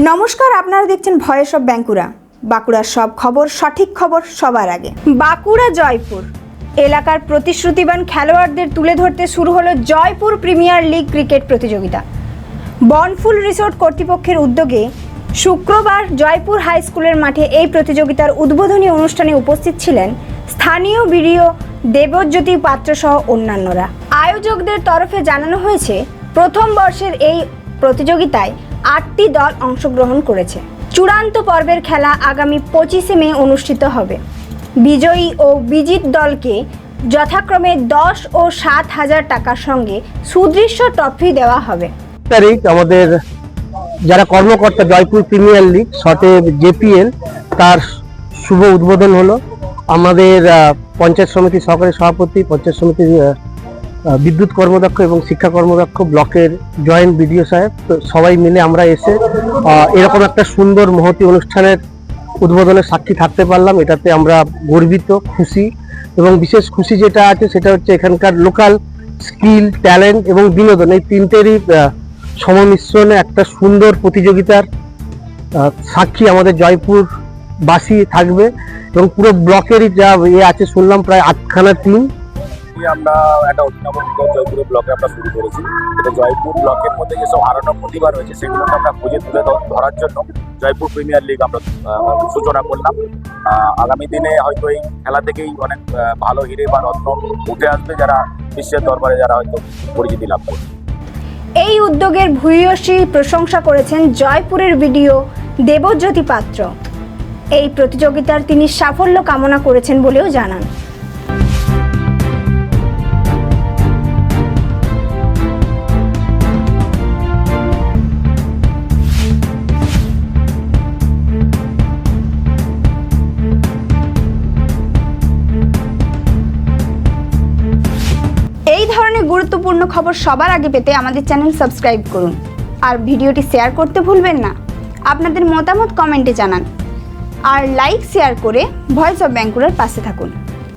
নমস্কার, আপনারা দেখছেন ভয়েস অফ বাঁকুড়া। বাঁকুড়ার সব খবর, সঠিক খবর সবার আগে। বাঁকুড়া জয়পুর এলাকার প্রতিশ্রুতিবান খেলোয়াড়দের তুলে ধরতে শুরু হলো জয়পুর প্রিমিয়ার লিগ ক্রিকেট প্রতিযোগিতা। বনফুল রিসোর্ট কর্তৃপক্ষের উদ্যোগে শুক্রবার জয়পুর হাই স্কুলের মাঠে এই প্রতিযোগিতার উদ্বোধনী অনুষ্ঠানে উপস্থিত ছিলেন স্থানীয় বিডিও দেবজ্যোতি পাত্র সহ অন্যান্যরা। আয়োজকদের তরফে জানানো হয়েছে, প্রথম বর্ষের এই প্রতিযোগিতায় 8টি দল অংশগ্রহণ করেছে। চূড়ান্ত পর্বের খেলা আগামী 25শে মে অনুষ্ঠিত হবে। বিজয়ী ও বিজিত দলকে যথাক্রমে 10 ও 7,000 টাকার সঙ্গে সুদৃশ্য ট্রফি দেওয়া হবে। তারিখ আমাদের যারা কর্মকর্তা জয়পুর প্রিমিয়ার লিগ শর্টে জেপিএল তার শুভ উদ্বোধন হলো। আমাদের পঞ্চায়েত সমিতি সহকারী সভাপতি, পঞ্চায়েত সমিতির বিদ্যুৎ কর্মদক্ষ এবং শিক্ষা কর্মদক্ষ, ব্লকের জয়েন্ট বিডিও সাহেব, তো সবাই মিলে আমরা এসে এরকম একটা সুন্দর মহতী অনুষ্ঠানের উদ্বোধনের সাক্ষী থাকতে পারলাম। এটাতে আমরা গর্বিত, খুশি, এবং বিশেষ খুশি যেটা আছে সেটা হচ্ছে এখানকার লোকাল স্কিল, ট্যালেন্ট এবং বিনোদন, এই তিনটেরই সমমিশ্রণে একটা সুন্দর প্রতিযোগিতার সাক্ষী আমাদের জয়পুরবাসী থাকবে। এবং পুরো ব্লকেরই যা আছে শুনলাম, প্রায় 8খানা টিম। আমরা একটা অভিনব জয়পুর ব্লকে আমরা শুরু করেছি। এটা জয়পুর ব্লকের মধ্যে যেসব হারানো প্রতিভা রয়েছে সেগুলোকে আমরা খুঁজে তুলে ধরার জন্য জয়পুর প্রিমিয়ার লিগ আমরা সূচনা করলাম। আগামী দিনে হয়তো এই খেলা থেকেই অনেক ভালো হিরে বা রত্ন উঠে আসবে, যারা বিশ্বের দরবারে যারা হয়তো পরিচিতি লাভ করবে। এই উদ্যোগের ভূয়সী প্রশংসা করেছেন জয়পুরের বিডিও দেবজ্যোতি পাত্র। এই প্রতিযোগিতার তিনি সাফল্য কামনা করেছেন বলেও জানান। এই ধরনের গুরুত্বপূর্ণ খবর সবার আগে পেতে আমাদের চ্যানেল সাবস্ক্রাইব করুন আর ভিডিওটি শেয়ার করতে ভুলবেন না। আপনাদের মতামত কমেন্টে জানান আর লাইক শেয়ার করে ভয়েস অফ বাঁকুড়ার পাশে থাকুন।